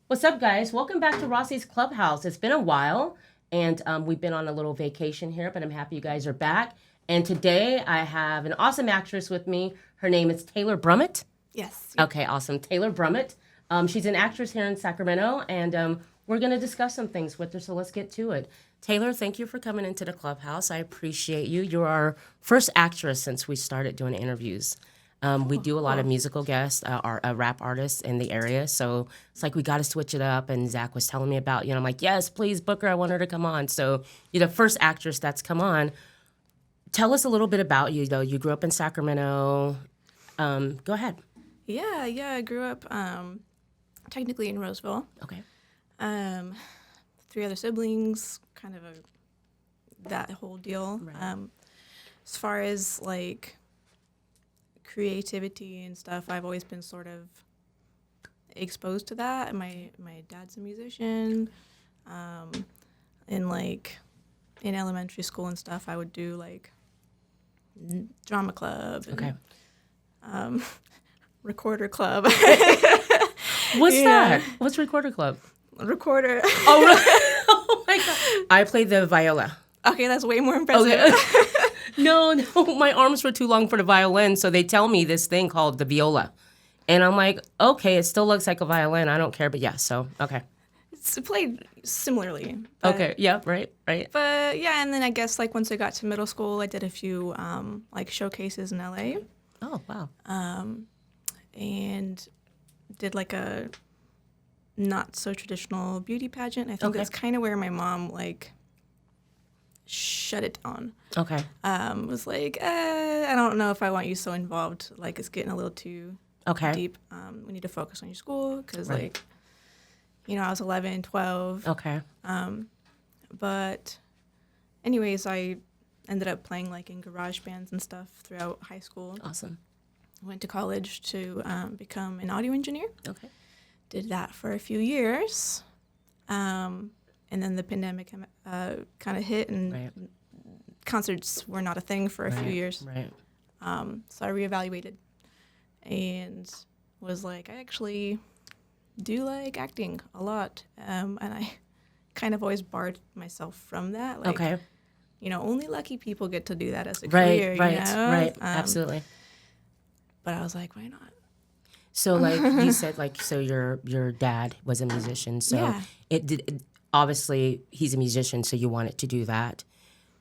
What's up, guys? Welcome back to Rossie's Clubhouse. It's been a while, and we've been on a little vacation here, but I'm happy you guys are back. And today I have an awesome actress with me. Her name is Taylor Brummett. Yes. Okay, awesome. Taylor Brummett. She's an actress here in Sacramento, and we're going to discuss some things with her, so let's get to it. Taylor, thank you for coming into the Clubhouse. I appreciate you. You're our first actress since we started doing interviews. We do a lot of musical guests, rap artists in the area. So it's like we got to switch it up. And Zach was telling me about you. And I'm like, yes, please book her. I want her to come on. So you're the first actress that's come on. Tell us a little bit about you, though. You grew up in Sacramento. Go ahead. Yeah. I grew up technically in Roseville. Okay. 3 other siblings, kind of that whole deal. Right. As far as like creativity and stuff, I've always been sort of exposed to that. My dad's a musician. In elementary school and stuff, I would do like drama club. And, recorder club. What's that? What's Recorder Club? Recorder. Oh, really? Oh my God. I played the viola. Okay, that's way more impressive. Okay. No, my arms were too long for the violin, so they tell me this thing called the viola. And I'm like, okay, it still looks like a violin. I don't care, but yeah, so, okay. It's played similarly. Okay, yeah, right. But yeah, and then I guess like once I got to middle school, I did a few like showcases in LA. Oh, wow. And did like a not so traditional beauty pageant. I think that's kind of where my mom like shut it down. Okay. Was like, I don't know if I want you so involved. Like it's getting a little too deep. We need to focus on your school because like, I was 11, 12. Okay. But anyways, I ended up playing like in garage bands and stuff throughout high school. Awesome. Went to college to become an audio engineer. Okay. Did that for a few years. And then the pandemic kind of hit, and concerts were not a thing for a few years. Right. So I reevaluated and was like, I actually do like acting a lot. And I kind of always barred myself from that. Like, okay. Only lucky people get to do that as a career. Right. Absolutely. But I was like, why not? So, like you said, so your dad was a musician. So obviously he's a musician, so you wanted to do that.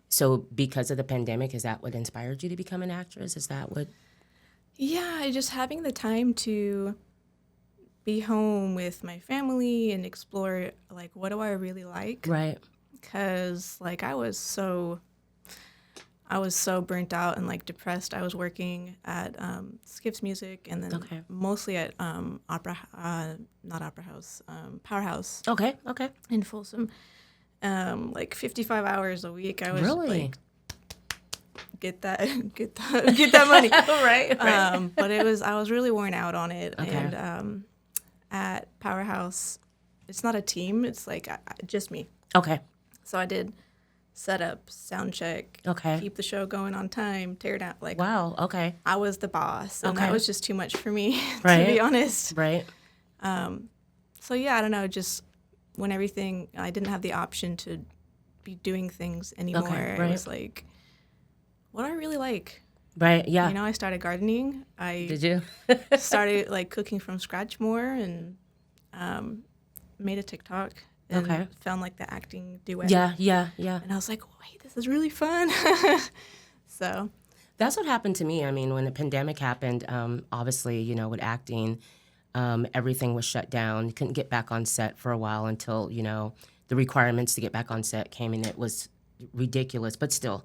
So because of the pandemic, is that what inspired you to become an actress? Is that what? Yeah, just having the time to be home with my family and explore, like, what do I really like? Right. Because, like, I was so burnt out and, like, depressed. I was working at Skips Music and then mostly at Powerhouse. Okay. In Folsom. Like 55 hours a week. I was like, get that money. right. But I was really worn out on it. Okay. And at Powerhouse, it's not a team. It's like just me. Okay. So I did set up, sound check, keep the show going on time, tear down. Like, wow, okay. I was the boss, and that was just too much for me, right. to be honest. Right. So yeah, I don't know, just when I didn't have the option to be doing things anymore, it was like, what do I really like? Right, yeah. I started gardening. Did you? started like cooking from scratch more and made a TikTok. And found like the acting duet. Yeah. And I was like, wait, this is really fun. So that's what happened to me. I mean, when the pandemic happened, obviously, with acting, everything was shut down. You couldn't get back on set for a while until, the requirements to get back on set came, and it was ridiculous, but still,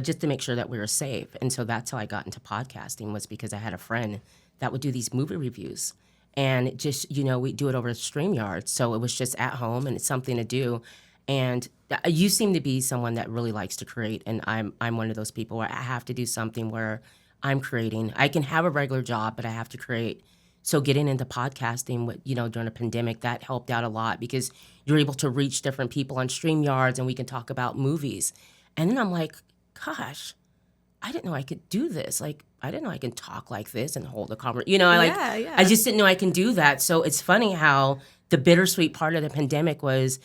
just to make sure that we were safe. And so that's how I got into podcasting, was because I had a friend that would do these movie reviews. And it just, we do it over StreamYard. So it was just at home, and it's something to do. And you seem to be someone that really likes to create. And I'm one of those people where I have to do something where I'm creating. I can have a regular job, but I have to create. So getting into podcasting, during the pandemic, that helped out a lot because you're able to reach different people on StreamYards, and we can talk about movies. And then I'm like, gosh, I didn't know I could do this. Like, I didn't know I can talk like this and hold a conversation. I just didn't know I can do that. So it's funny how the bittersweet part of the pandemic was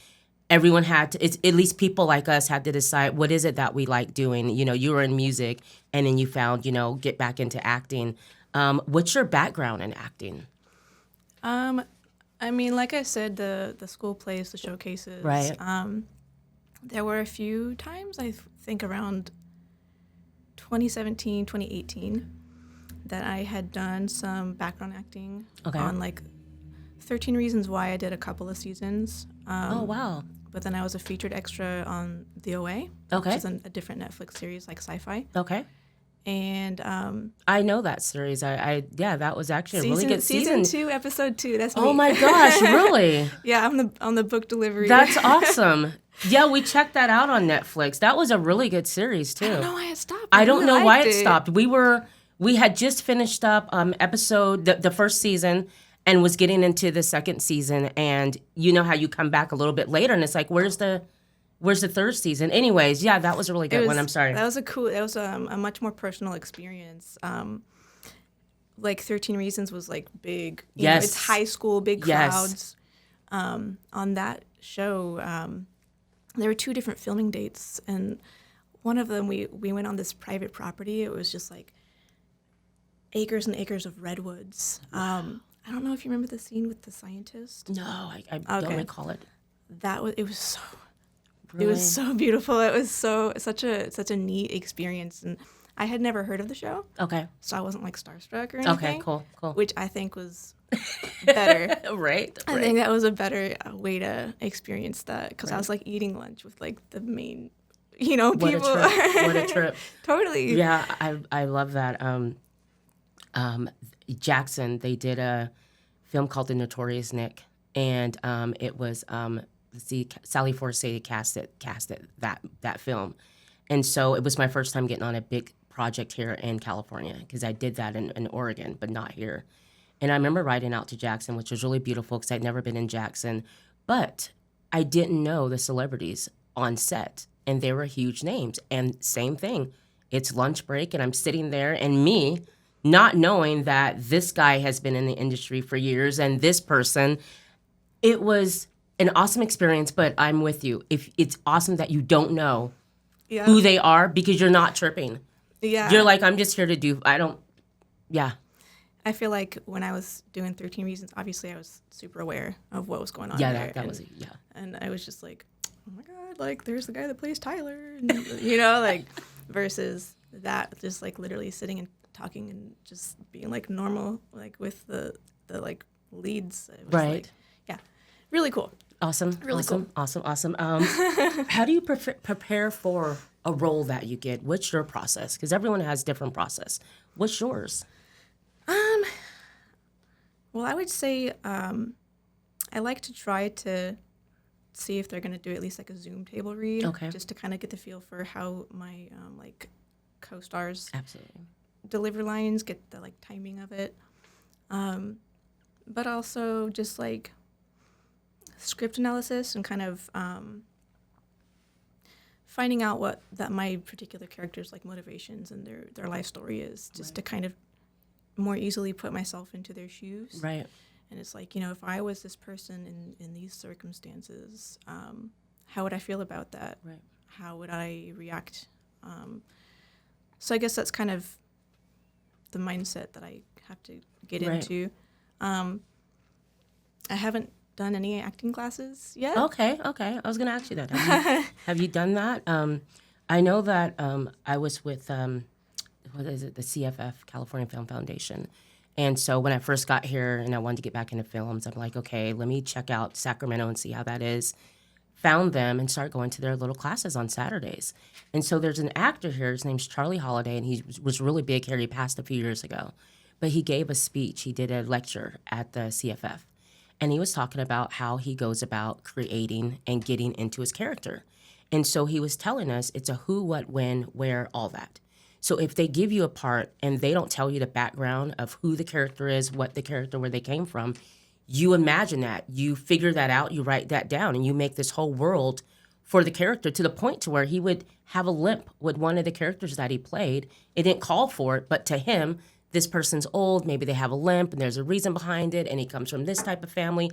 everyone had to, it's, at least people like us had to decide what is it that we like doing. You know, you were in music and then you found, you know, get back into acting. What's your background in acting? I mean, like I said, the school plays, the showcases. Right. There were a few times, I think around 2017, 2018, that I had done some background acting on like 13 Reasons Why. I did a couple of seasons. Oh, wow. But then I was a featured extra on The OA, which is a different Netflix series, like sci-fi. Okay. And I know that series. I yeah, that was actually a really good season 2, episode 2. That's me. Oh my gosh, really? Yeah, I'm on the book delivery. That's awesome. Yeah, we checked that out on Netflix. That was a really good series too. I don't know why it stopped. I don't know why it stopped. We had just finished up episode the first season and was getting into the second season, and you know how you come back a little bit later and it's like, where's the third season? Anyways, yeah, that was a really good one. I'm sorry. That was a much more personal experience. Like 13 Reasons was like big. You know, it's high school, big crowds. On that show, there were 2 different filming dates, and one of them we went on this private property. It was just like acres and acres of redwoods. I don't know if you remember the scene with the scientist. No, I don't recall it. It was so. Really? It was so beautiful. It was such a neat experience, and I had never heard of the show. Okay. So I wasn't like starstruck or anything. Okay, cool. Which I think was better. Right. I think that was a better way to experience that, because I was like eating lunch with like the main, people. What a trip. Totally. Yeah, I love that. Jackson, they did a film called The Notorious Nick, and it was Sally Forsay cast that film, and so it was my first time getting on a big project here in California, because I did that in Oregon, but not here. And I remember riding out to Jackson, which was really beautiful because I'd never been in Jackson, but I didn't know the celebrities on set, and they were huge names. And same thing, it's lunch break, and I'm sitting there, and me not knowing that this guy has been in the industry for years, and this person, it was an awesome experience. But I'm with you. If it's awesome that you don't know who they are, because you're not tripping. Yeah. You're like, I'm just here to do, I feel like when I was doing 13 Reasons, obviously I was super aware of what was going on there. And I was just like, oh my God, like there's the guy that plays Tyler, and, like versus that, just like literally sitting and talking and just being like normal, like with the like leads. It was like, really cool. Awesome. Really cool. Awesome. How do you prepare for a role that you get? What's your process? Because everyone has different process. What's yours? Well, I would say I like to try to see if they're going to do at least like a Zoom table read, just to kind of get the feel for how my like co-stars deliver lines, get the like timing of it, but also just like script analysis and kind of finding out what that my particular character's like motivations and their life story is, just to kind of more easily put myself into their shoes. Right. And it's like, if I was this person in these circumstances, how would I feel about that? Right. How would I react? So I guess that's kind of the mindset that I have to get into. I haven't done any acting classes yet. Okay. I was going to ask you that. Have you done that? I know that I was with, the CFF, California Film Foundation. And so when I first got here and I wanted to get back into films, I'm like, okay, let me check out Sacramento and see how that is. Found them and started going to their little classes on Saturdays. And so there's an actor here, his name's Charlie Holiday, and he was really big here. He passed a few years ago. But he gave a speech. He did a lecture at the CFF. And he was talking about how he goes about creating and getting into his character. And so he was telling us it's a who, what, when, where, all that. So if they give you a part and they don't tell you the background of who the character is, what the character, where they came from, you imagine that, you figure that out, you write that down, and you make this whole world for the character, to the point to where he would have a limp with one of the characters that he played. It didn't call for it, but to him, this person's old, maybe they have a limp and there's a reason behind it, and he comes from this type of family.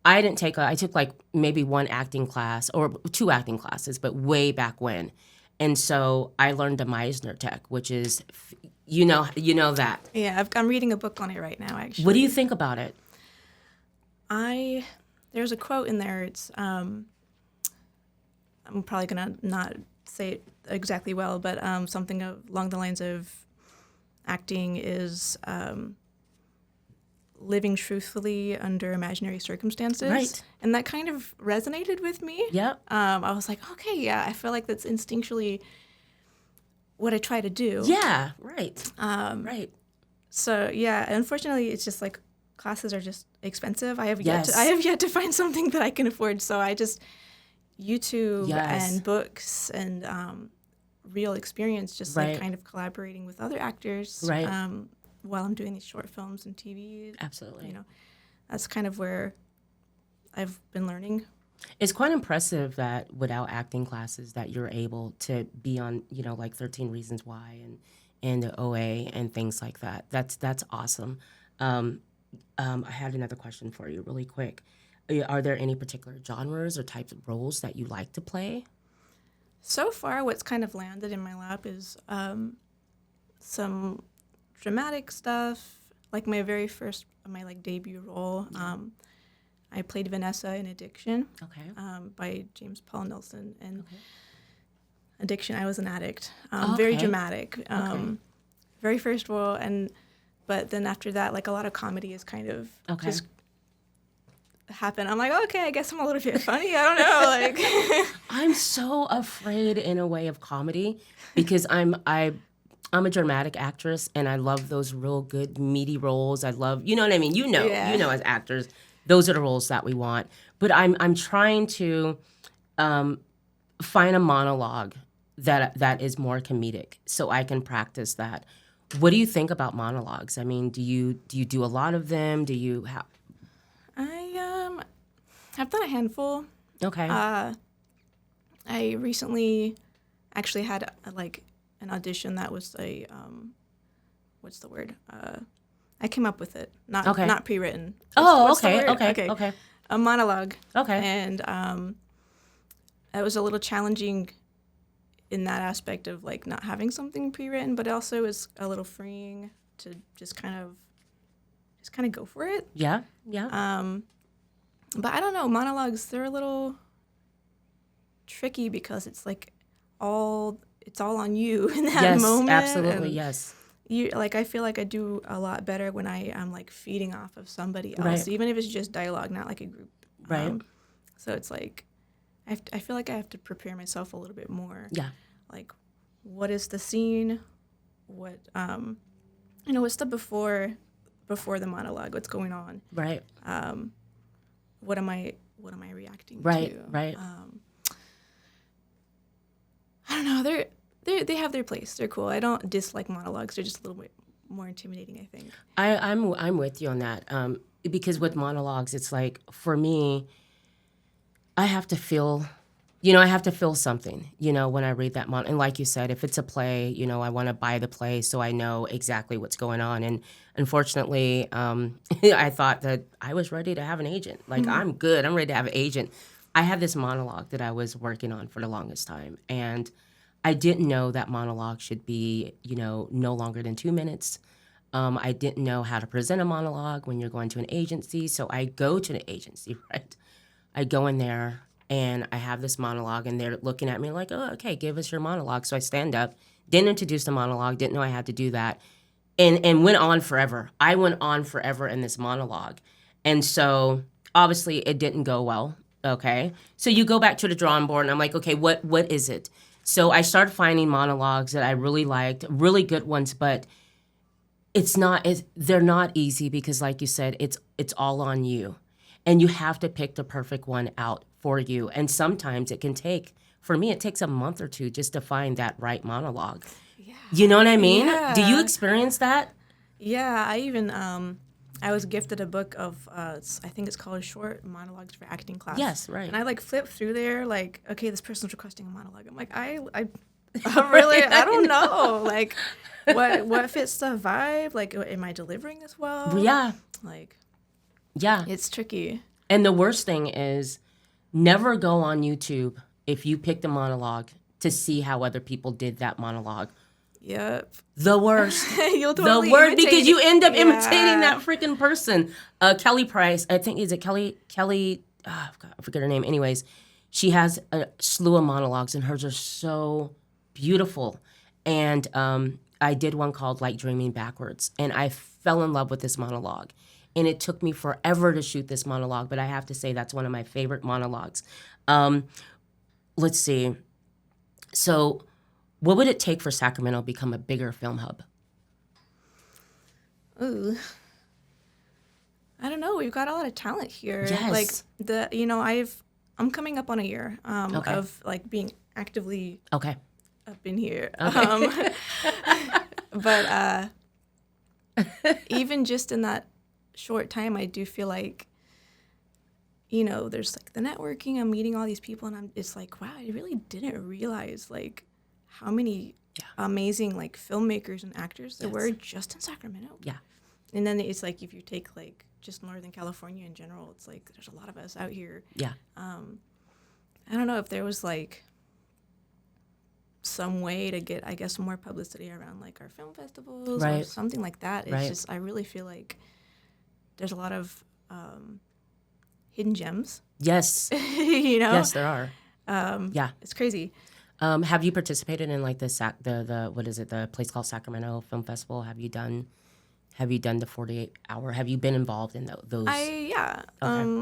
I didn't take I took like maybe one acting class or two acting classes, but way back when. And so I learned the Meisner tech, which is, you know that. Yeah, I'm reading a book on it right now, actually. What do you think about it? There's a quote in there. It's I'm probably gonna not say it exactly well, but something along the lines of acting is living truthfully under imaginary circumstances. Right. And that kind of resonated with me. Yep. I was like, okay, yeah, I feel like that's instinctually what I try to do. Yeah, right. Right. So yeah, unfortunately, it's just like classes are just expensive. I have Yes. yet to find something that I can afford. So I just YouTube Yes. and books and real experience, just like Right. kind of collaborating with other actors. Right. While I'm doing these short films and TV. Absolutely. You know, that's kind of where I've been learning. It's quite impressive that without acting classes that you're able to be on, like 13 Reasons Why and the OA and things like that. That's awesome. I had another question for you really quick. Are there any particular genres or types of roles that you like to play? So far, what's kind of landed in my lap is some dramatic stuff. Like my debut role, I played Vanessa in Addiction. Okay. By James Paul Nelson. And Okay. Addiction, I was an addict. Okay. Very dramatic. Okay. Very first role, but then after that, like a lot of comedy is kind of just happened. I'm like, okay, I guess I'm a little bit funny. I don't know, like. I'm so afraid in a way of comedy because I'm a dramatic actress and I love those real good meaty roles. I love, you know what I mean? Yeah. As actors, those are the roles that we want. But I'm trying to find a monologue that is more comedic so I can practice that. What do you think about monologues? I mean, do you do a lot of them? Do you have? I've done a handful. Okay. I recently actually had an audition that was what's the word? I came up with it, not pre-written. What's the word? Okay. A monologue. Okay. And it was a little challenging in that aspect of like not having something pre-written, but also is a little freeing to just kind of go for it. Yeah. But I don't know, monologues, they're a little tricky because it's like it's all on you in that moment. Yes, absolutely, and yes. I feel like I do a lot better when I am like feeding off of somebody else, Right. even if it's just dialogue, not like a group. Right. So it's like I feel like I have to prepare myself a little bit more. Yeah. Like, what is the scene? What what's the before the monologue? What's going on? Right. What am I reacting Right. to? Right. I don't know. They have their place. They're cool. I don't dislike monologues. They're just a little bit more intimidating, I think. I'm with you on that. Because with monologues, it's like for me, I have to feel something, when I read that and like you said, if it's a play, I want to buy the play so I know exactly what's going on. And unfortunately, I thought that I was ready to have an agent. Like, I'm good. I'm ready to have an agent. I had this monologue that I was working on for the longest time. And I didn't know that monologue should be, no longer than 2 minutes. I didn't know how to present a monologue when you're going to an agency. So I go to the agency, right? I go in there and I have this monologue and they're looking at me like, oh, okay, give us your monologue. So I stand up, didn't introduce the monologue, didn't know I had to do that, and went on forever. I went on forever in this monologue. And so obviously it didn't go well, okay? So you go back to the drawing board and I'm like, okay, what is it? So I started finding monologues that I really liked, really good ones, but they're not easy because like you said, it's all on you. And you have to pick the perfect one out for you. And sometimes it takes a month or two just to find that right monologue. Yeah. You know what I mean? Yeah. Do you experience that? Yeah, I even I was gifted a book of I think it's called Short Monologues for Acting Class. Yes, right. And I flipped through there okay, this person's requesting a monologue. I'm like, I really I don't know. Like what fits the vibe? Like, am I delivering this well? Yeah. Like, Yeah. it's tricky. And the worst thing is never go on YouTube if you picked a monologue to see how other people did that monologue. Yep. The worst. You'll totally the worst, imitate because you end up yeah. imitating that freaking person. Kelly Price, I think, is it Kelly, I forget her name. Anyways, she has a slew of monologues, and hers are so beautiful. And I did one called like Dreaming Backwards, and I fell in love with this monologue. And it took me forever to shoot this monologue, but I have to say that's one of my favorite monologues. Let's see. So what would it take for Sacramento to become a bigger film hub? Ooh. I don't know. We've got a lot of talent here. Yes. Like I'm coming up on a year of like being actively Okay. up in here. Okay. But even just in that short time, I do feel like, there's like the networking. I'm meeting all these people, and it's like, wow, I really didn't realize like how many amazing like filmmakers and actors there were just in Sacramento. Yeah. And then it's like if you take like just Northern California in general, it's like there's a lot of us out here. Yeah. I don't know if there was like some way to get, I guess, more publicity around like our film festivals or something like that. It's just, I really feel like there's a lot of hidden gems. Yes. Yes, there are. Yeah. It's crazy. Have you participated in like the what is it, the place called Sacramento Film Festival? Have you done the 48 hour? Have you been involved in those? Okay.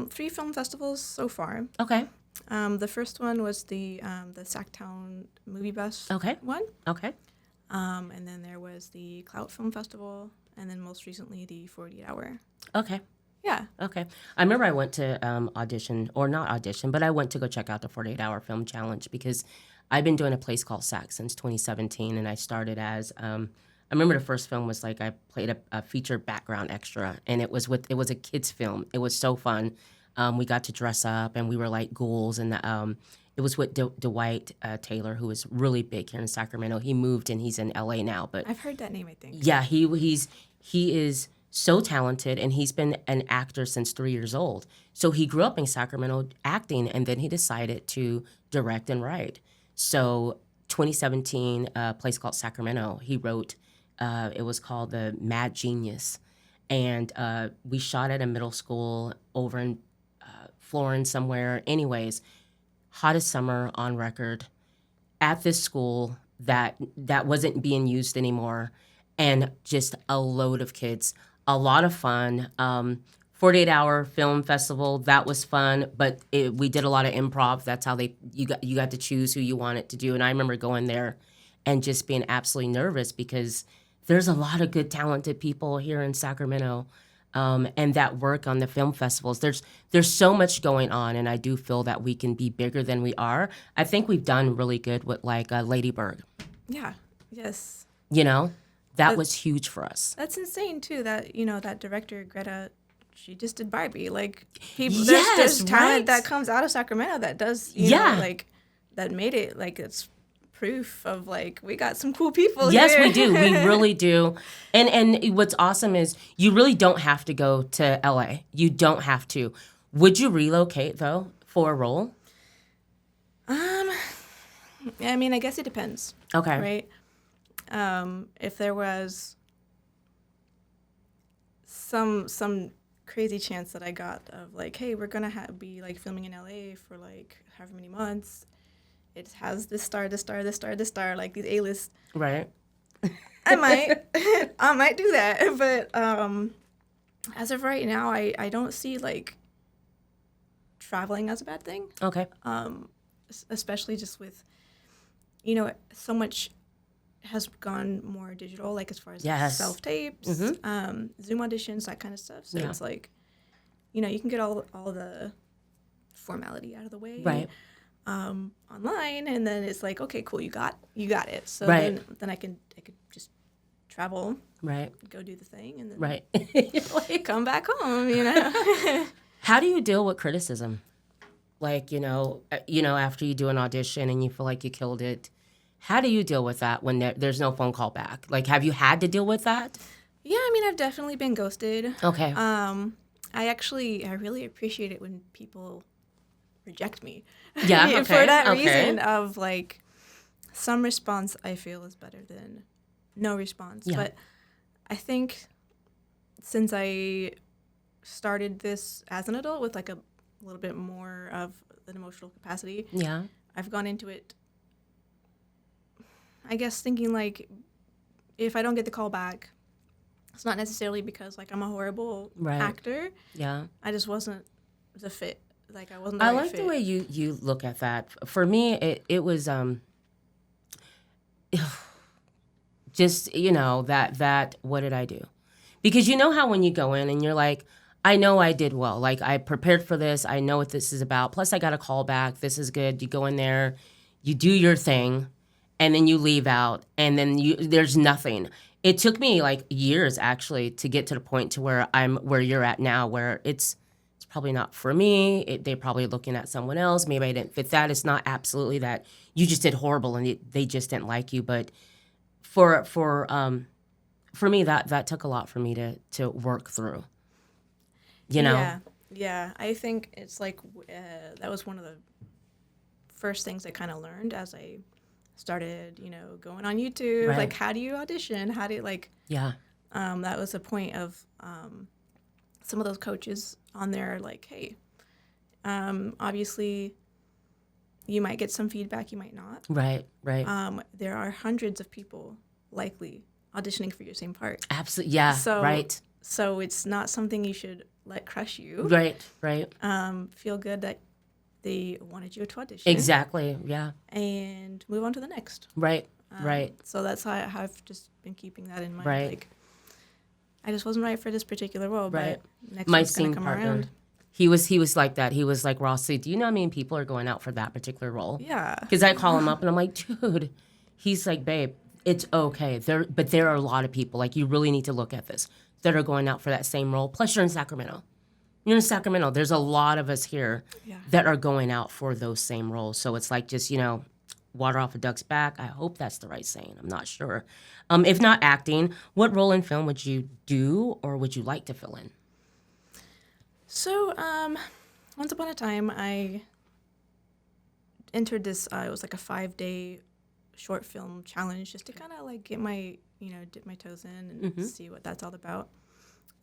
3 film festivals so far. Okay. The first one was the Sacktown Movie Bus one. Okay. And then there was the Clout Film Festival, and then most recently the 48 Hour. Okay. Yeah. Okay. I remember I went to but I went to go check out the 48 Hour Film Challenge because I've been doing a place called SAC since 2017, and I started as I remember the first film was like I played a featured background extra, and it was a kids film. It was so fun. We got to dress up, and we were like ghouls, and it was with Dwight Taylor, who is really big here in Sacramento. He moved and he's in LA now, but I've heard that name, I think. Yeah, he is so talented, and he's been an actor since 3 years old. So he grew up in Sacramento acting, and then he decided to direct and write. So 2017, a place called Sacramento, he wrote. It was called The Mad Genius, and we shot at a middle school over in Florence somewhere. Anyways, hottest summer on record at this school that wasn't being used anymore, and just a load of kids. A lot of fun. 48 Hour Film Festival, that was fun, but we did a lot of improv. That's how you got to choose who you wanted to do. And I remember going there and just being absolutely nervous because there's a lot of good, talented people here in Sacramento, and that work on the film festivals. There's so much going on, and I do feel that we can be bigger than we are. I think we've done really good with like Lady Bird. Yeah. Yes. That was huge for us. That's insane too. That that director Greta, she just did Barbie. Like Yes, there's talent that comes out of Sacramento that does like that made it like it's proof of like we got some cool people Yes, here. we do. We really do. And what's awesome is you really don't have to go to LA. You don't have to. Would you relocate though for a role? I mean, I guess it depends. Okay. Right? If there was some crazy chance that I got of like, hey, we're gonna be like filming in LA for like however many months. It has this star, like these A-list. Right. I might do that, but as of right now, I don't see like traveling as a bad thing. Okay. Especially just with, so much has gone more digital, like as far as self-tapes, Zoom auditions, that kind of stuff. So it's like, you can get all the formality out of the way. Right. Online, and then it's like, okay, cool, you got it. So right. then I could just travel, right, go do the thing, and then right, come back home. How do you deal with criticism? Like after you do an audition and you feel like you killed it, how do you deal with that when there's no phone call back? Like, have you had to deal with that? Yeah, I mean, I've definitely been ghosted. Okay. I really appreciate it when people reject me. Yeah, okay, For that okay. reason of like some response I feel is better than no response. Yeah. But I think since I started this as an adult with like a little bit more of an emotional capacity, Yeah. I've gone into it, I guess, thinking like if I don't get the call back, it's not necessarily because like I'm a horrible Right. actor. Yeah. I just wasn't the fit. Like I wasn't the I right like fit. the way you look at that. For me, it was just that what did I do? Because you know how when you go in and you're like, I know I did well. Like I prepared for this. I know what this is about. Plus I got a call back. This is good. You go in there, you do your thing, and then you leave out, and then there's nothing. It took me like years actually to get to the point to where I'm where you're at now, where it's probably not for me. They're probably looking at someone else. Maybe I didn't fit that. It's not absolutely that you just did horrible and they just didn't like you. But for for me, that took a lot for me to work through. You know, Yeah. I think it's like that was one of the first things I kind of learned as I started, going on YouTube. Right. Like, how do you audition? How do you like? Yeah. That was a point of some of those coaches on there. Like, hey, obviously, you might get some feedback, you might not. Right. There are hundreds of people likely auditioning for your same part. Absolutely. Yeah. Right. So it's not something you should let crush you. Right. Feel good that they wanted you to audition. Exactly. Yeah. And move on to the next. Right. So that's how I've just been keeping that in mind. Right. Like, I just wasn't right for this particular role, Right. but next My one's gonna scene come partner. around. He was like that. He was like, Rossie, do you know how many people are going out for that particular role? Yeah. Because I call him up and I'm like, dude, he's like, babe, it's okay. But there are a lot of people, like, you really need to look at this, that are going out for that same role. Plus, you're in Sacramento. You're in Sacramento. There's a lot of us here that are going out for those same roles. So it's like just, water off a duck's back. I hope that's the right saying. I'm not sure. If not acting, what role in film would you do or would you like to fill in? So, once upon a time, I entered this. It was like a 5-day short film challenge, just to kind of like get my, dip my toes in and see what that's all about.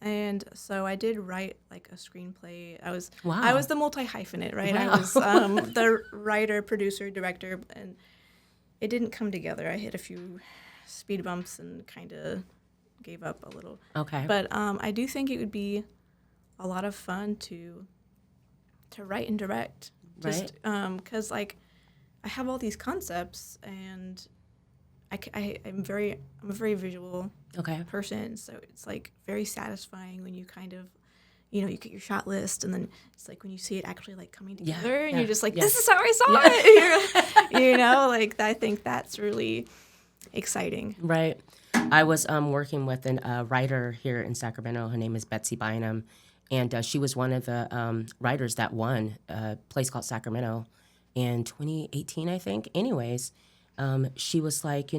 And so I did write like a screenplay. I was the multi-hyphenate, right? Wow. I was the writer, producer, director, and it didn't come together. I hit a few speed bumps and kind of gave up a little. Okay. But I do think it would be a lot of fun to write and direct. Just because like I have all these concepts and I'm a very visual person, so it's like very satisfying when you kind of you get your shot list, and then it's like when you see it actually like coming together, and you're just like, this is how I saw it. Like I think that's really exciting. Right. I was working with a writer here in Sacramento. Her name is Betsy Bynum, and she was one of the writers that won a place called Sacramento in 2018, I think. Anyways, she was like,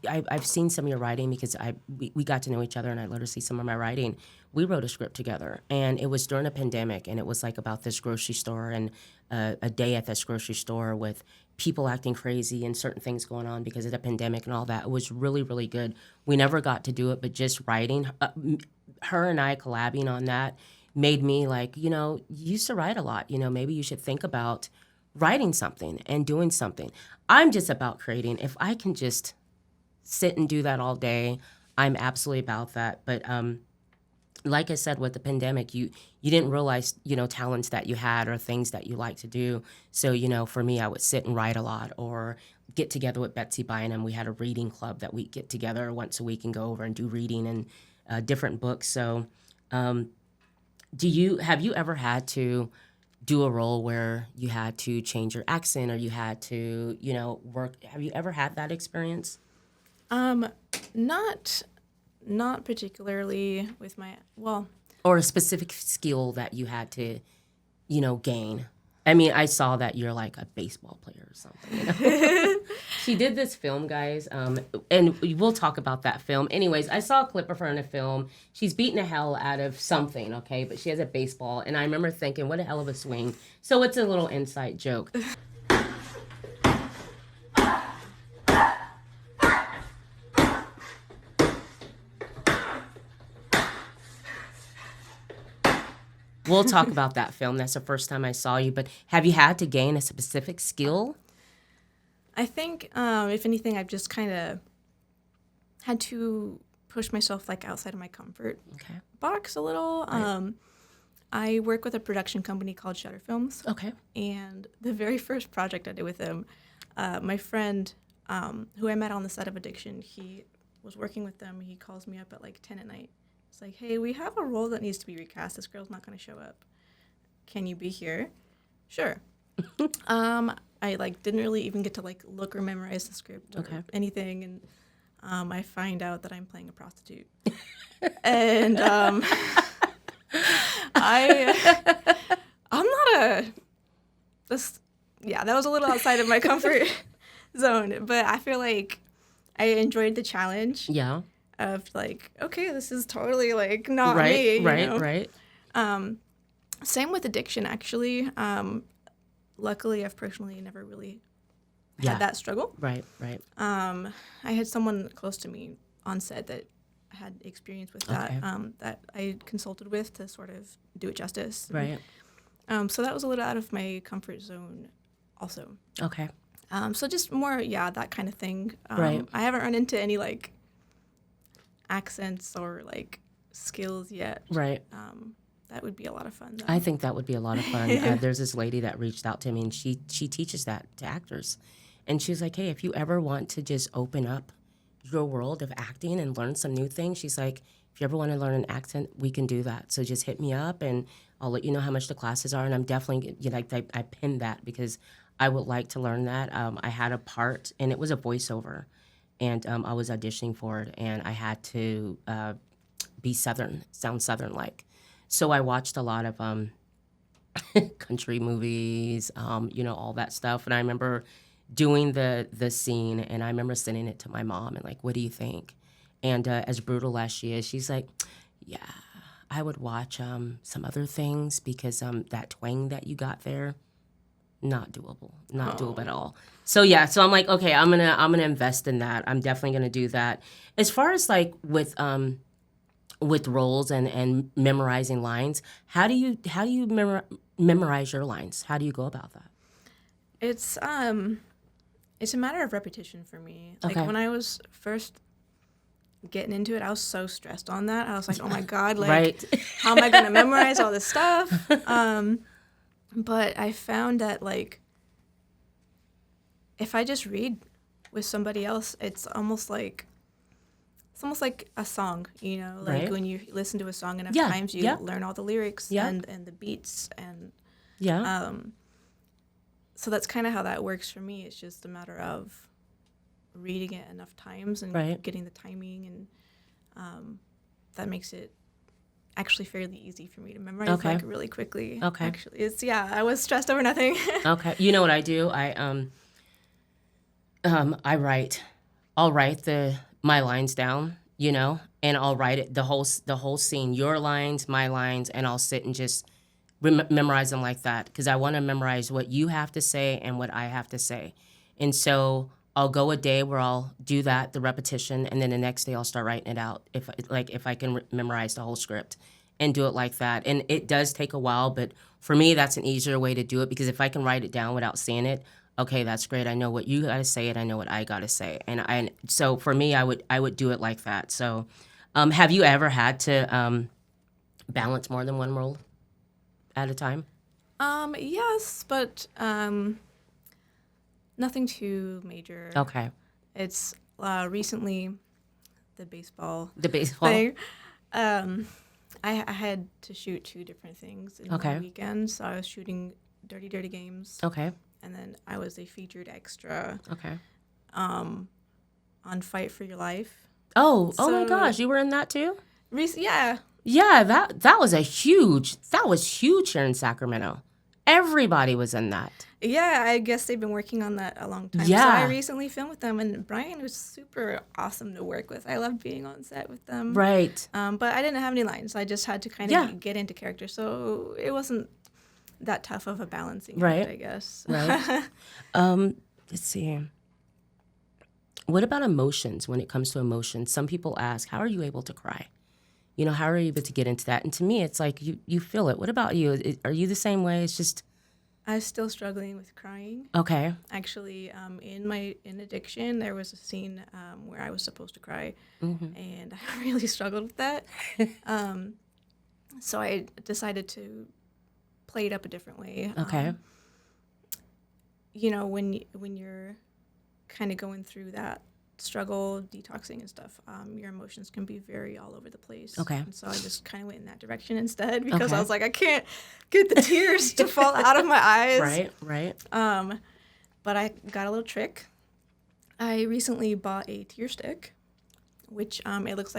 I've seen some of your writing because we got to know each other, and I let her see some of my writing. We wrote a script together, and it was during a pandemic, and it was like about this grocery store and a day at this grocery store with people acting crazy and certain things going on because of the pandemic and all that. It was really, really good. We never got to do it, but just writing, her and I collabing on that made me like, you used to write a lot. Maybe you should think about writing something and doing something. I'm just about creating. If I can just sit and do that all day, I'm absolutely about that. But like I said, with the pandemic, you didn't realize, talents that you had or things that you like to do. So, for me, I would sit and write a lot or get together with Betsy Bynum. We had a reading club that we get together once a week and go over and do reading and different books. So have you ever had to do a role where you had to change your accent or you had to, work? Have you ever had that experience? Not particularly with my, or a specific skill that you had to, gain. I mean, I saw that you're like a baseball player or something. She did this film, guys, and we'll talk about that film. Anyways, I saw a clip of her in a film. She's beating the hell out of something, okay? But she has a baseball, and I remember thinking, what a hell of a swing. So it's a little inside joke. We'll talk about that film. That's the first time I saw you. But have you had to gain a specific skill? I think, if anything, I've just kind of had to push myself like outside of my comfort box a little. Right. I work with a production company called Shutter Films. Okay. And the very first project I did with them, my friend, who I met on the set of Addiction, he was working with them. He calls me up at like 10 at night. It's like, hey, we have a role that needs to be recast. This girl's not going to show up. Can you be here? Sure. I like didn't really even get to like look or memorize the script or anything, and I find out that I'm playing a prostitute, and I'm not a this yeah that was a little outside of my comfort zone, but I feel like I enjoyed the challenge. Yeah. Of like, okay, this is totally like not me. Right. Same with Addiction, actually. Luckily, I've personally never really had that struggle. Right. I had someone close to me on set that had experience with that, that I consulted with to sort of do it justice. Right. So that was a little out of my comfort zone also. Okay. So just more, that kind of thing. Right. I haven't run into any like accents or like skills yet. Right. That would be a lot of fun, though. I think that would be a lot of fun. There's this lady that reached out to me, and she teaches that to actors. And she was like, hey, if you ever want to just open up your world of acting and learn some new things, she's like, if you ever want to learn an accent, we can do that. So just hit me up, and I'll let you know how much the classes are. And I'm definitely, I pinned that because I would like to learn that. I had a part, and it was a voiceover. And I was auditioning for it, and I had to be Southern, sound Southern-like. So I watched a lot of country movies, all that stuff. And I remember doing the scene, and I remember sending it to my mom and like, what do you think? And as brutal as she is, she's like, yeah, I would watch some other things because that twang that you got there, not doable at all. So I'm like, okay, I'm gonna invest in that. I'm definitely gonna do that. As far as like with roles and memorizing lines, how do you memorize your lines? How do you go about that? It's a matter of repetition for me. Like when I was first getting into it, I was so stressed on that. I was like, oh my God, like how am I gonna memorize all this stuff? But I found that, like, if I just read with somebody else, it's almost like a song, like when you listen to a song enough times, you learn all the lyrics and the beats. And so that's kind of how that works for me. It's just a matter of reading it enough times and getting the timing, and that makes it actually fairly easy for me to memorize like really quickly. Actually, it's I was stressed over nothing. Okay, you know what I do? I write. I'll write my lines down, and I'll write it the whole scene, your lines, my lines, and I'll sit and just memorize them like that because I want to memorize what you have to say and what I have to say, and so I'll go a day where I'll do that, the repetition, and then the next day I'll start writing it out if I can memorize the whole script and do it like that. And it does take a while, but for me, that's an easier way to do it because if I can write it down without seeing it, okay, that's great. I know what you got to say and I know what I got to say. And so for me, I would do it like that. So have you ever had to balance more than one role at a time? Yes, but nothing too major. Okay. It's recently the baseball thing. I had to shoot 2 different things in one weekend. So I was shooting Dirty Dirty Games. Okay. And then I was a featured extra. Okay. On Fight for Your Life. Oh my gosh, you were in that too? Yeah. Yeah, that was huge here in Sacramento. Everybody was in that. Yeah, I guess they've been working on that a long time. So Yeah. I recently filmed with them, and Brian was super awesome to work with. I loved being on set with them. Right. But I didn't have any lines. I just had to kind of Yeah. get into character. So it wasn't that tough of a balancing Right. act, I guess. Right. Let's see. What about emotions when it comes to emotions? Some people ask, how are you able to cry? You know, how are you able to get into that? And to me, it's like you feel it. What about you? Are you the same way? It's just... I was still struggling with crying. Okay. Actually, in Addiction, there was a scene where I was supposed to cry, and I really struggled with that. So I decided to play it up a different way. Okay. You know, when you're kind of going through that struggle, detoxing and stuff, your emotions can be very all over the place. Okay. And so I just kind of went in that direction instead because Okay. I was like, I can't get the tears to fall out of my eyes. Right. But I got a little trick. I recently bought a tear stick, which it looks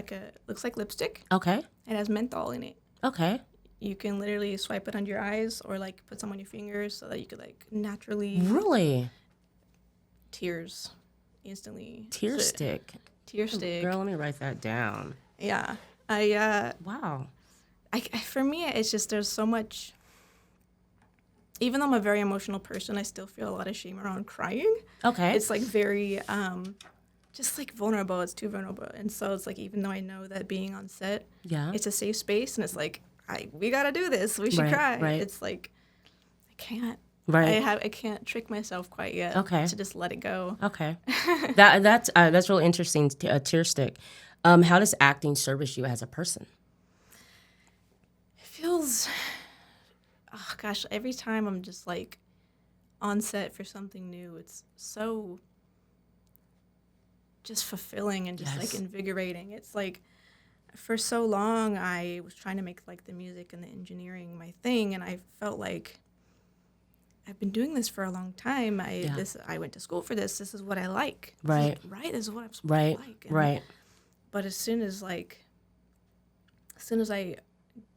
like lipstick. Okay. It has menthol in it. Okay. You can literally swipe it under your eyes or like put some on your fingers so that you could like naturally Really? tears instantly. Tear So- stick. Tear stick. Girl, let me write that down. Yeah. Wow. For me, it's just there's so much. Even though I'm a very emotional person, I still feel a lot of shame around crying. Okay. It's like very, just like vulnerable. It's too vulnerable, and so it's like even though I know that being on set, Yeah. it's a safe space, and it's like we gotta do this. We should Right, cry. right. It's like I can't. Right. I can't trick myself quite yet. Okay. To just let it go. Okay. That's really interesting. A tear stick. How does acting service you as a person? It feels, oh gosh, every time I'm just like on set for something new, it's so just fulfilling and just Yes. like invigorating. It's like for so long I was trying to make like the music and the engineering my thing, and I felt like I've been doing this for a long time. I went to school for this. This is what I like. Right. This is what I'm supposed Right. to like. And Right. But as soon as I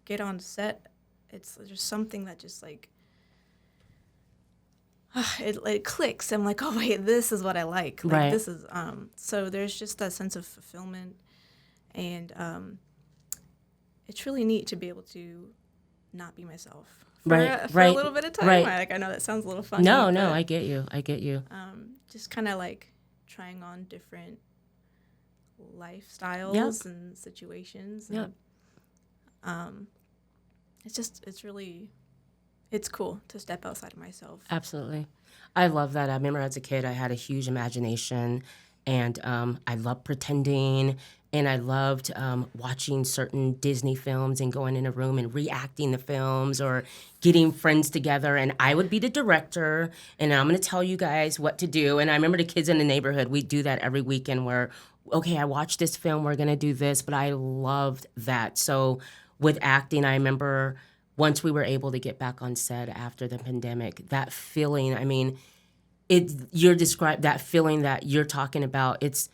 get on set, it's just something that just like it clicks. I'm like, oh wait, this is what I like. Like Right. this is so there's just that sense of fulfillment, and it's really neat to be able to not be myself for a little bit of time. Right. I know that sounds a little funny. No, but, I get you. just kind of like trying on different lifestyles and situations. Yep. And, it's cool to step outside of myself. Absolutely. I love that. I remember as a kid, I had a huge imagination, and I loved pretending, and I loved watching certain Disney films and going in a room and reacting the films or getting friends together. And I would be the director, and I'm going to tell you guys what to do. And I remember the kids in the neighborhood, we'd do that every weekend where, okay, I watched this film, we're going to do this. But I loved that. So with acting, I remember once we were able to get back on set after the pandemic, that feeling, I mean, that feeling that you're talking about, it's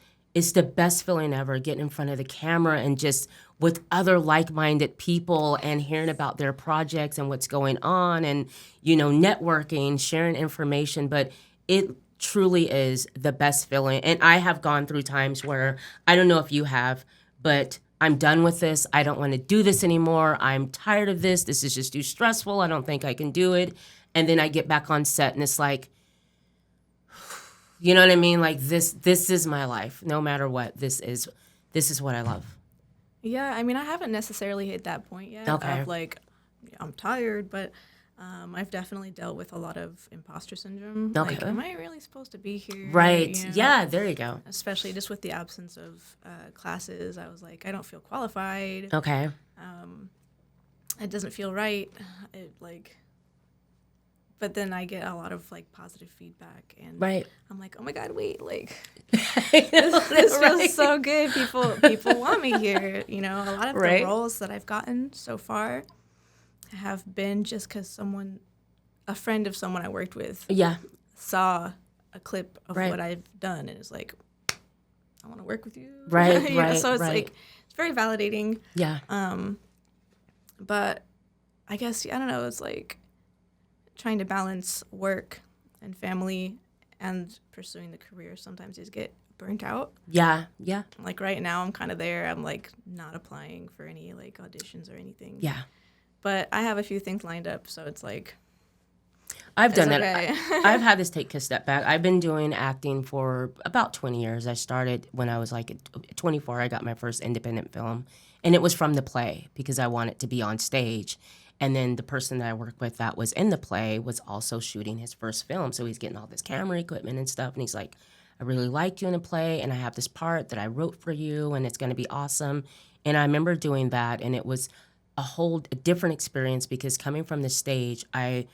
the best feeling ever, getting in front of the camera and just with other like-minded people and hearing about their projects and what's going on and, networking, sharing information. But it truly is the best feeling. And I have gone through times where, I don't know if you have, but I'm done with this. I don't want to do this anymore. I'm tired of this. This is just too stressful. I don't think I can do it. And then I get back on set and it's like, you know what I mean? Like this is my life. No matter what, this is what I love. Yeah, I mean, I haven't necessarily hit that point yet. Okay. Of like, I'm tired, but I've definitely dealt with a lot of imposter syndrome. Okay. Like, am I really supposed to be here? Right. You know? Yeah, there you go. Especially just with the absence of classes, I was like, I don't feel qualified. Okay. It doesn't feel right. But then I get a lot of like positive feedback, and Right. I'm like, oh my god, wait, like This this was so good. People want me here. A lot of Right. the roles that I've gotten so far have been just because a friend of someone I worked with, Yeah. saw a clip of Right. what I've done, and it's like, I want to work with you. Right, You know, right, so it's right. like it's very validating. Yeah. But I guess I don't know. It's like trying to balance work and family and pursuing the career, sometimes you just get burnt out. Yeah. Like right now, I'm kind of there. I'm like not applying for any like auditions or anything. Yeah. But I have a few things lined up, so it's like I've done okay. that. I've had this take a step back. I've been doing acting for about 20 years. I started when I was like 24. I got my first independent film, and it was from the play because I wanted to be on stage. And then the person that I worked with that was in the play was also shooting his first film. So he's getting all this camera equipment and stuff. And he's like, I really liked you in the play, and I have this part that I wrote for you, and it's going to be awesome. And I remember doing that, and it was a different experience because coming from the stage, I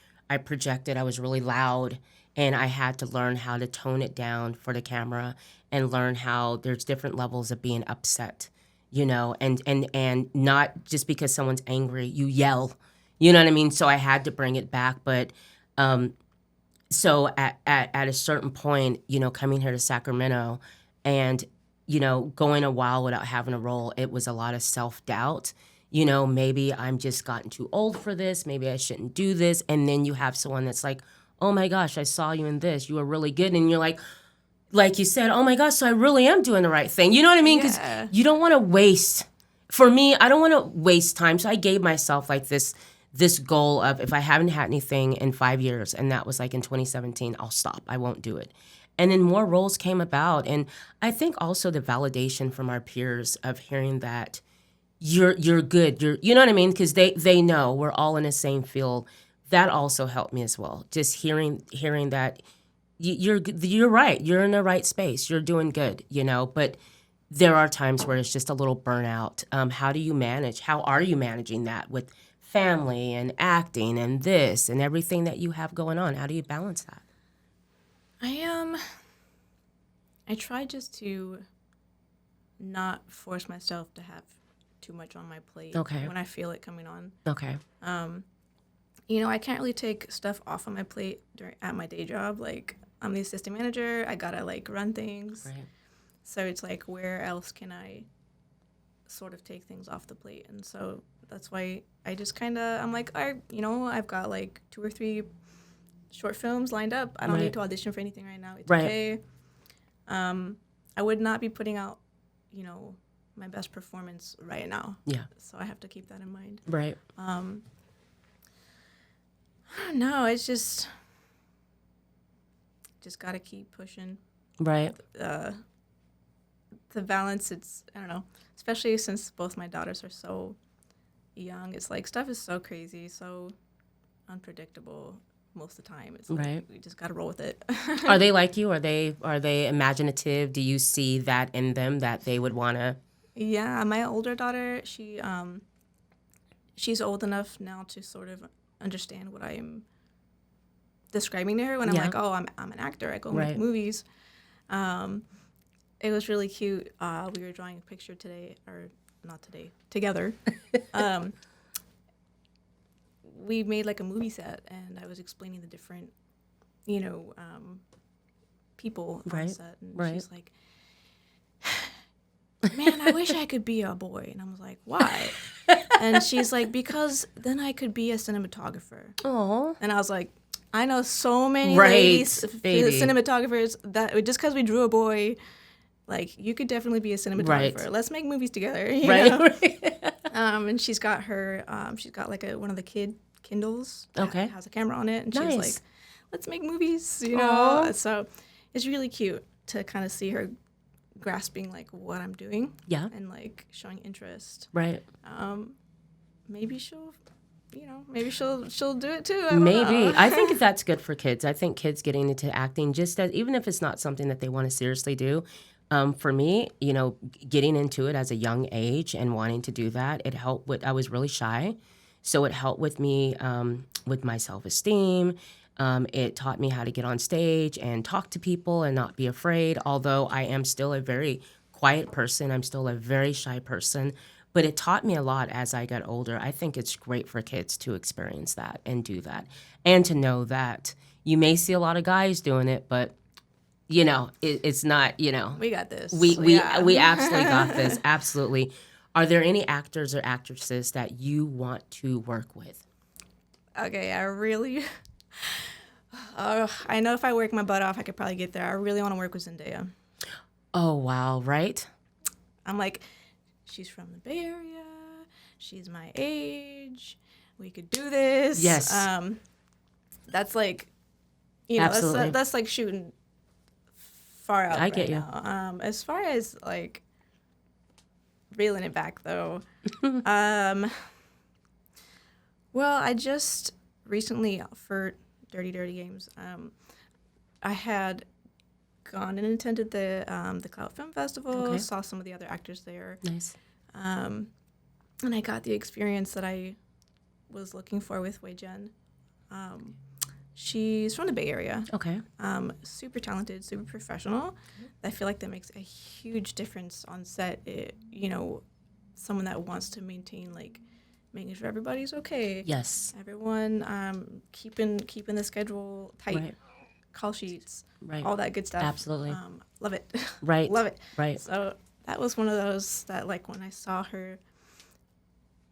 projected, I was really loud, and I had to learn how to tone it down for the camera and learn how there's different levels of being upset, and not just because someone's angry, you yell, you know what I mean? So I had to bring it back. But so at a certain point, coming here to Sacramento and, going a while without having a role, it was a lot of self-doubt. Maybe I'm just gotten too old for this. Maybe I shouldn't do this. And then you have someone that's like, oh my gosh, I saw you in this. You were really good. And you're like you said, oh my gosh, so I really am doing the right thing. You know what I mean? Because you don't want to waste. For me, I don't want to waste time. So I gave myself like this goal of if I haven't had anything in 5 years, and that was like in 2017, I'll stop. I won't do it. And then more roles came about. And I think also the validation from our peers of hearing that you're good. You know what I mean? Because they know we're all in the same field. That also helped me as well. Just hearing that you're right. You're in the right space. You're doing good. But there are times where it's just a little burnout. How do you manage? How are you managing that with family and acting and this and everything that you have going on? How do you balance that? I try just to not force myself to have too much on my plate when I feel it coming on. Okay. I can't really take stuff off on my plate at my day job. Like, I'm the assistant manager. I gotta like run things. Right. So it's like, where else can I sort of take things off the plate? And so that's why I just kind of, I'm like, I've got like 2 or 3 short films lined up. I don't need to audition for anything right now. It's okay. I would not be putting out, my best performance right now. Yeah. So I have to keep that in mind. Right. No, it's just got to keep pushing. Right. The balance, I don't know, especially since both my daughters are so young. It's like stuff is so crazy, so unpredictable most of the time. It's like we just got to roll with it. Are they like you? Are they imaginative? Do you see that in them that they would want to? Yeah, my older daughter, she's old enough now to sort of understand what I am describing to her when I'm like, oh, I'm an actor. I go make movies. It was really cute. We were drawing a picture today, or not today, together. We made like a movie set, and I was explaining the different, people on set. And she's like, man, I wish I could be a boy. And I was like, why? And she's like, because then I could be a cinematographer. Oh. And I was like, I know so many ladies, cinematographers, that just because we drew a boy, like, you could definitely be a cinematographer. Right. Let's make movies together. You know? And she's got her, she's got like one of the kid Kindles that has a camera on it. And she's like, let's make movies, you know? Aww. So it's really cute to kind of see her grasping like what I'm doing. Yeah. And like showing interest. Right. Maybe she'll do it too. I don't know. I think that's good for kids. I think kids getting into acting, even if it's not something that they want to seriously do. For me, getting into it as a young age and wanting to do that, it helped I was really shy. So it helped with me with my self-esteem. It taught me how to get on stage and talk to people and not be afraid. Although I am still a very quiet person, I'm still a very shy person. But it taught me a lot as I got older. I think it's great for kids to experience that and do that. And to know that you may see a lot of guys doing it, but, it's not, We got this. We absolutely got this. Absolutely. Are there any actors or actresses that you want to work with? Okay, I really I know if I work my butt off, I could probably get there. I really want to work with Zendaya. Oh, wow, right? I'm like, she's from the Bay Area. She's my age. We could do this. Yes. That's like, Absolutely. that's like shooting far out I get you. now. As far as like reeling it back though, well, I just recently for Dirty Dirty Games, I had gone and attended the Cloud Film Festival, Okay. saw some of the other actors there, Nice. and I got the experience that I was looking for with Wei Jen. She's from the Bay Area. Okay. Super talented, super professional. I feel like that makes a huge difference on set. Someone that wants to maintain like making sure everybody's okay. Yes. Everyone keeping the schedule tight. Right. Call sheets. Right. All that good stuff. Absolutely. Love it. Right. Love it. Right. So that was one of those that like when I saw her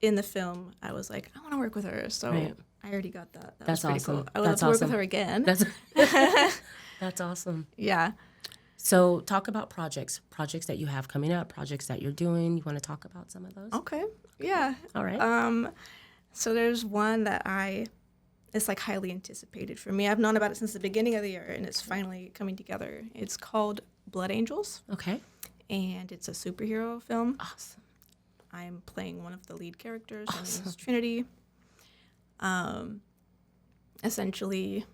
in the film, I was like, I want to work with her. So Right. I already got that. That That's was pretty awesome. cool. I would love That's to work with awesome. her again. That's awesome. Yeah. So talk about projects that you have coming up, projects that you're doing. You want to talk about some of those? Okay. Yeah. All right. So there's one that it's like highly anticipated for me. I've known about it since the beginning of the year, and it's finally coming together. It's called Blood Angels, Okay. and it's a superhero film. Awesome. I'm playing one of the lead characters. Her name Awesome. is Trinity. Essentially,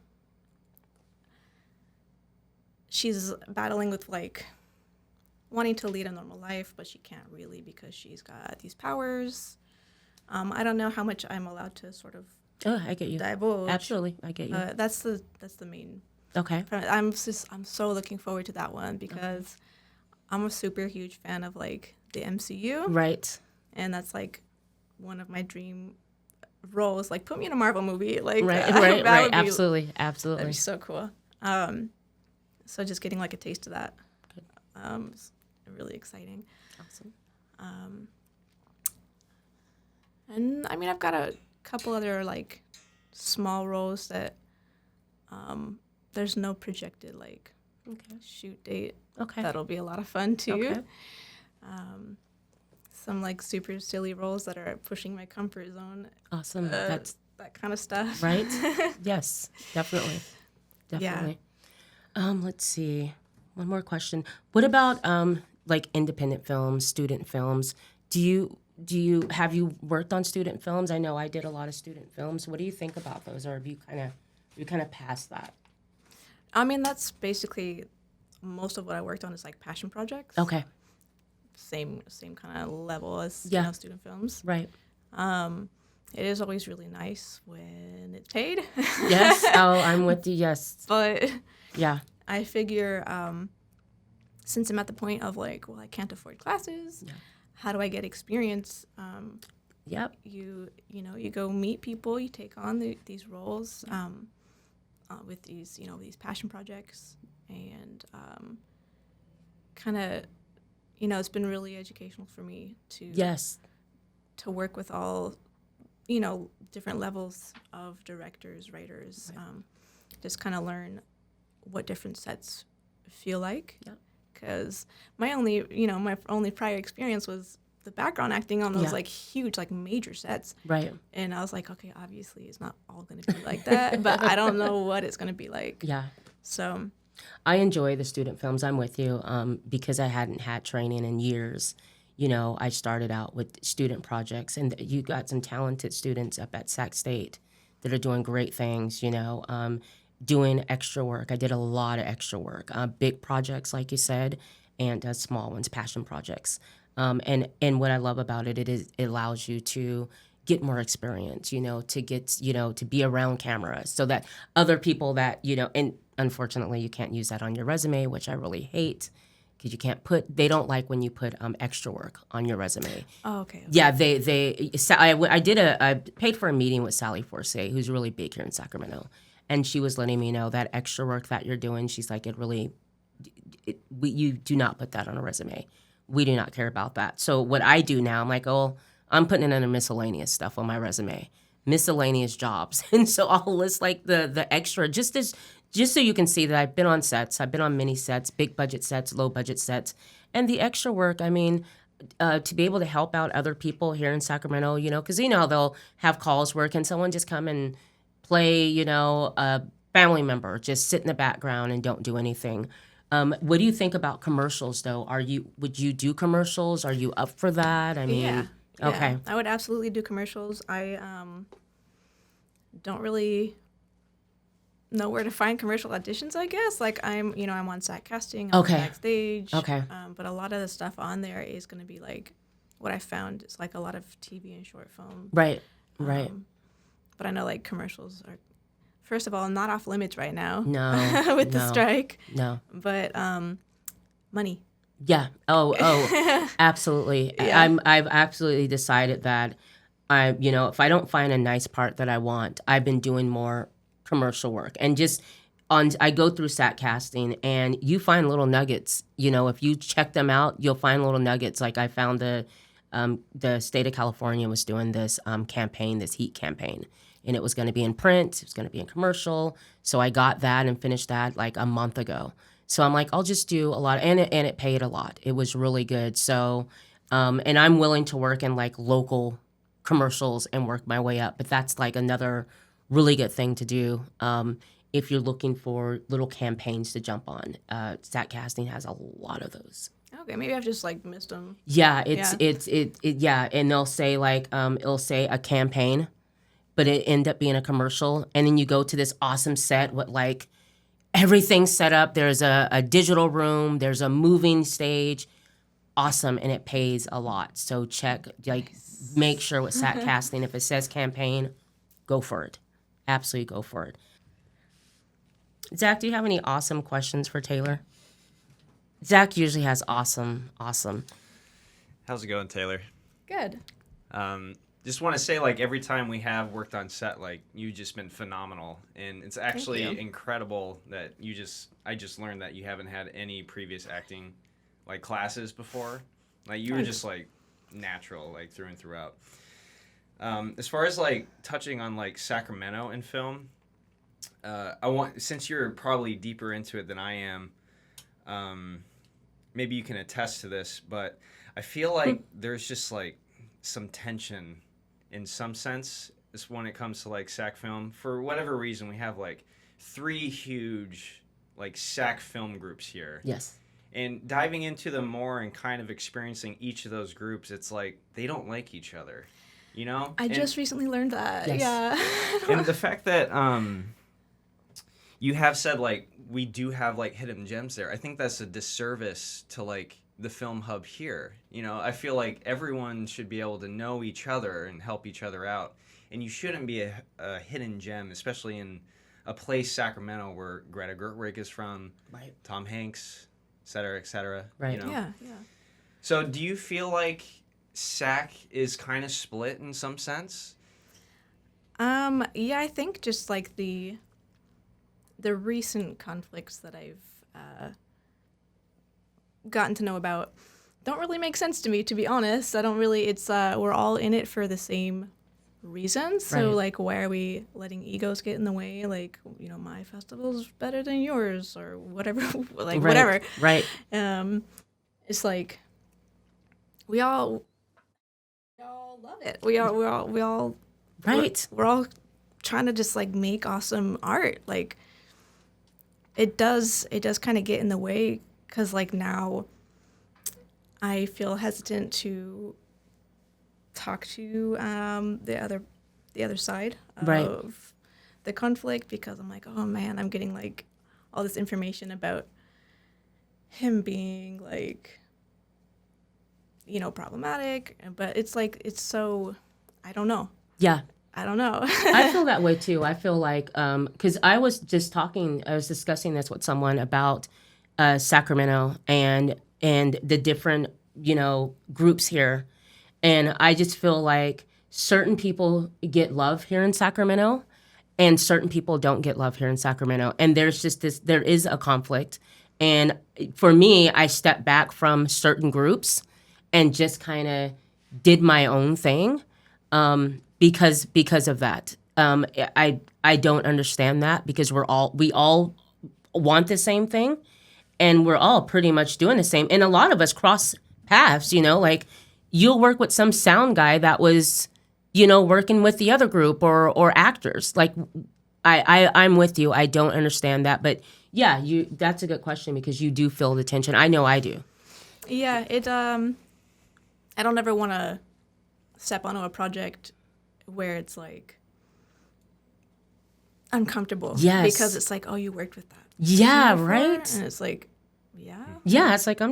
she's battling with like wanting to lead a normal life, but she can't really because she's got these powers. I don't know how much I'm allowed to sort of Oh, I get you. divulge. Absolutely. I get you. That's the main. Okay. I'm so looking forward to that one because I'm a super huge fan of like the MCU, Right. and that's like one of my dream roles. Like, put me in a Marvel movie. Like, Right. that Right. would Right. be- Absolutely. That'd Absolutely. be so cool. So just getting like a taste of that, is really exciting. Awesome. And I mean, I've got a couple other like small roles that there's no projected like Okay. shoot date. Okay. That'll be a lot of fun too. Okay. Some like super silly roles that are pushing my comfort zone. Awesome. That's That kind of stuff. right. Yes. Definitely. Yeah. Definitely. Let's see. One more question. What about like independent films, student films? Have you worked on student films? I know I did a lot of student films. What do you think about those, or have you kind of passed that? I mean, that's basically most of what I worked on is like passion projects. Okay. Same kind of level as Yeah. student films. Right. It is always really nice when it's paid. Yes. Oh, I'm with you. Yes. But Yeah. I figure since I'm at the point of like, well, I can't afford classes. Yeah. How do I get experience? Yep. You go meet people, you take on these roles with these passion projects, and kind of, it's been really educational for me Yes. to work with all, different levels of directors, writers, Right. just kind of learn what different sets feel like. Yep. Because my only prior experience was the background acting on those Yeah. like huge, like major sets. Right. And I was like, okay, obviously it's not all going to be like that, but I don't know what it's going to be like. Yeah. So, I enjoy the student films. I'm with you because I hadn't had training in years. I started out with student projects, and you got some talented students up at Sac State that are doing great things, doing extra work. I did a lot of extra work, big projects, like you said, and small ones, passion projects. And what I love about it, it allows you to get more experience, to get, to be around cameras so that other people that, and unfortunately you can't use that on your resume, which I really hate because they don't like when you put extra work on your resume. oh, okay. Yeah, I paid for a meeting with Sally Forsay, who's really big here in Sacramento. And she was letting me know that extra work that you're doing, she's like, you do not put that on a resume. We do not care about that. So what I do now, I'm like, I'm putting it under miscellaneous stuff on my resume. miscellaneous jobs. And so I'll list like the extra just so you can see that I've been on sets. I've been on mini sets, big budget sets, low budget sets. And the extra work, I mean, to be able to help out other people here in Sacramento, because how they'll have calls where can someone just come and play, a family member, just sit in the background and don't do anything. What do you think about commercials, though? Would you do commercials? Are you up for that? I mean, Yeah. okay. I would absolutely do commercials. I don't really know where to find commercial auditions, I guess. Like I'm on SAC casting, I'm Okay. backstage. Okay. But a lot of the stuff on there is going to be like what I found is like a lot of TV and short film. Right. But I know like commercials are, first of all, not off limits right now. No. with the no, strike. No. But money. Yeah. Oh, absolutely. Yeah. I've absolutely decided that if I don't find a nice part that I want, I've been doing more commercial work and I go through SAT casting and you find little nuggets. If you check them out, you'll find little nuggets. Like I found the state of California was doing this campaign, this heat campaign, and it was going to be in print, it was going to be in commercial. So I got that and finished that like a month ago. So I'm like, I'll just do a lot, and it paid a lot. It was really good. So, and I'm willing to work in like local commercials and work my way up. But that's like another really good thing to do if you're looking for little campaigns to jump on. Stat casting has a lot of those. Okay, maybe I've just like missed them. Yeah, and they'll say like it'll say a campaign, but it end up being a commercial, and then you go to this awesome set with like everything's set up. There's a digital room, there's a moving stage, awesome, and it pays a lot. So check, like, make sure with SAT casting, if it says campaign, go for it. Absolutely go for it. Zach, do you have any awesome questions for Taylor? Zach usually has awesome. How's it going, Taylor? Good. Just want to say, like, every time we have worked on set, like, you've just been phenomenal. And it's actually incredible that I just learned that you haven't had any previous acting, like, classes before. Like, you were just, like, natural, like, through and throughout. As far as, like, touching on, like, Sacramento in film, since you're probably deeper into it than I am, maybe you can attest to this, but I feel like there's just, like, some tension in some sense is when it comes to like SAC film. For whatever reason, we have like 3 huge like SAC film groups here. Yes. And diving into them more and kind of experiencing each of those groups, it's like they don't like each other, I just recently learned that. Yes. Yeah. And the fact that you have said like we do have like hidden gems there, I think that's a disservice to like the film hub here. I feel like everyone should be able to know each other and help each other out, and you shouldn't be a hidden gem, especially in a place, Sacramento, where Greta Gerwig is from, Right. Tom Hanks, et cetera, Right. Yeah. So do you feel like SAC is kind of split in some sense? Yeah, I think just like the recent conflicts that I've gotten to know about don't really make sense to me, to be honest. I don't really, it's, we're all in it for the same reasons. So, Right. like, why are we letting egos get in the way? Like, my festival's better than yours or whatever, like, Right. whatever. Right. It's like, we all love it. We all, Right. we're all trying to just, like, make awesome art. Like, it does kind of get in the way. Because, like, now I feel hesitant to talk to the other side Right. of the conflict because I'm like, oh, man, I'm getting, like, all this information about him being, like, problematic. But it's, like, it's so, I don't know. Yeah. I don't know. I feel that way too. I feel like because I was discussing this with someone about Sacramento and the different groups here, and I just feel like certain people get love here in Sacramento, and certain people don't get love here in Sacramento, and there is a conflict, and for me, I stepped back from certain groups and just kind of did my own thing. because of that. I don't understand that because we all want the same thing, and we're all pretty much doing the same. And a lot of us cross paths. Like you'll work with some sound guy that was, working with the other group or actors. Like I'm with you. I don't understand that, but yeah, that's a good question because you do feel the tension. I know I do. Yeah, I don't ever want to step onto a project where it's like uncomfortable. Yes. Because it's like, oh, you worked with that. Yeah, before? right. And it's like, yeah. Yeah, it's like I'm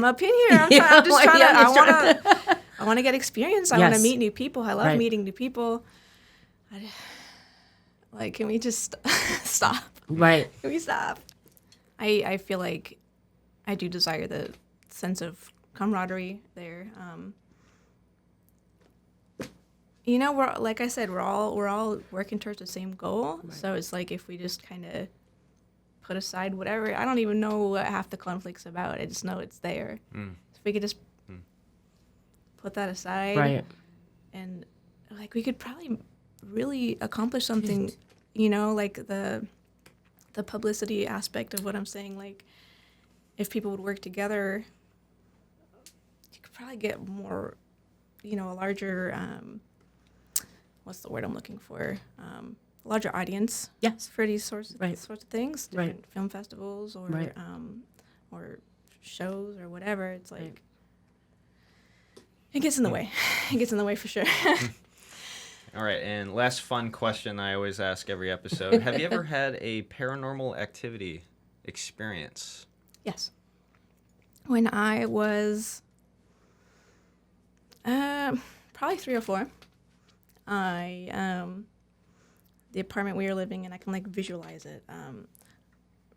up in here. I'm just trying to. I want to get experience. I want to meet new people. I love meeting new people. Can we just stop? Right. Can we stop? I feel like I do desire the sense of camaraderie there. We're like I said, we're all working towards the same goal. Right. So it's like if we just kind of put aside whatever, I don't even know what half the conflict's about. I just know it's there. If we could just put that aside, right, and like we could probably really accomplish something. Like the publicity aspect of what I'm saying. Like if people would work together, you could probably get more, a larger, what's the word I'm looking for? Larger audience. Yes. For these sorts of things, different film festivals or or shows or whatever. It's like it gets in the way. It gets in the way for sure. All right, and last fun question I always ask every episode. Have you ever had a paranormal activity experience? Yes. When I was probably 3 or 4, the apartment we were living in, I can visualize it.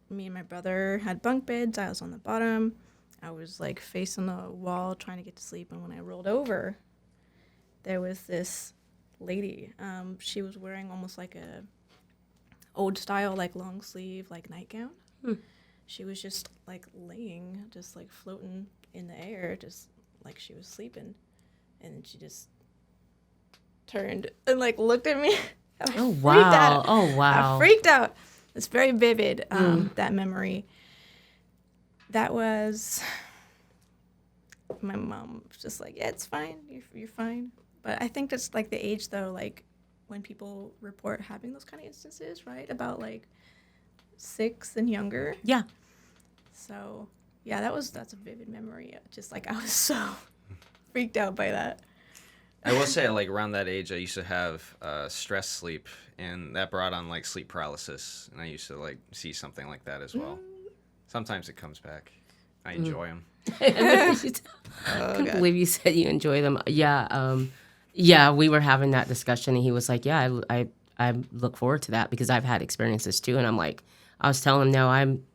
Me and my brother had bunk beds. I was on the bottom. I was facing the wall trying to get to sleep, and when I rolled over, there was this lady. She was wearing almost like a old style long sleeve nightgown. She was just laying, just floating in the air, just like she was sleeping, and then she just turned and looked at me. Oh wow! Oh wow! I freaked out. It's very vivid. That memory. That was my mom was just like, yeah, it's fine. You're fine. But I think that's the age though, when people report having those kind of instances, right? About 6 and younger. Yeah. So yeah, that's a vivid memory. Just I was so freaked out by that. I will say, around that age, I used to have stress sleep, and that brought on sleep paralysis, and I used to see something like that as well. Sometimes it comes back. I enjoy them. I can't believe you said you enjoy them. Yeah. Yeah, we were having that discussion, and he was like, yeah, I look forward to that because I've had experiences too. And I'm like, I was telling him, no,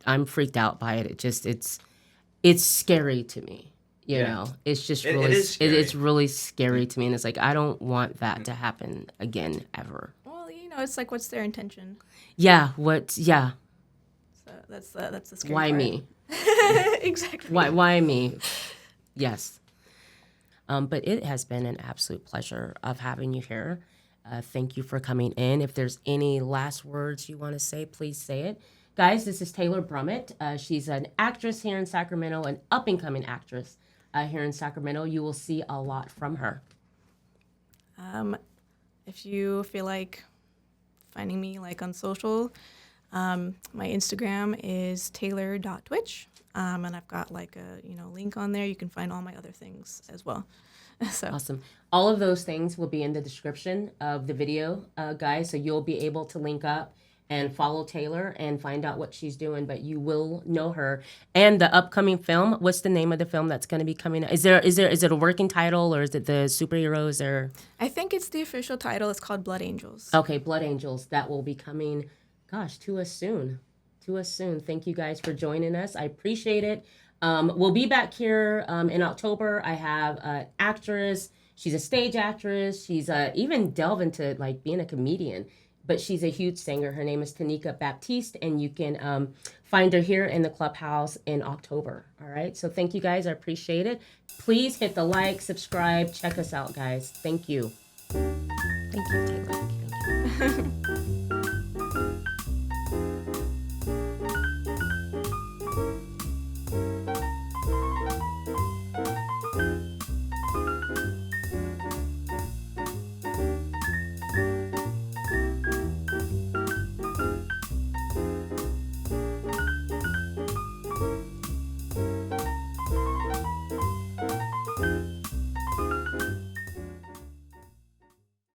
I'm freaked out by it. It's scary to me. You know, it's just really, it's really scary to me. And it's I don't want that to happen again, ever. Well, it's what's their intention? Yeah. So that's the scary Why part. Me? Exactly. Why me? Yes. But it has been an absolute pleasure of having you here. Thank you for coming in. If there's any last words you want to say, please say it. Guys, this is Taylor Brummett. She's an actress here in Sacramento, an up-and-coming actress here in Sacramento. You will see a lot from her. If you feel like finding me on social, my Instagram is taylor.twitch. And I've got a link on there. You can find all my other things as well. So awesome. All of those things will be in the description of the video, guys. So you'll be able to link up and follow Taylor and find out what she's doing. But you will know her. And the upcoming film. What's the name of the film that's going to be coming out? Is it a working title or is it the superheroes or? I think it's the official title. It's called Blood Angels. Okay, Blood Angels. That will be coming. Gosh, to us soon. Thank you guys for joining us. I appreciate it. We'll be back here in October. I have an actress. She's a stage actress. She's even delved into being a comedian. but she's a huge singer. Her name is Tanika Baptiste, and you can find her here in the clubhouse in October. All right. So thank you guys. I appreciate it. Please hit the like, subscribe, check us out, guys. Thank you. Thank you, Taylor. Thank you.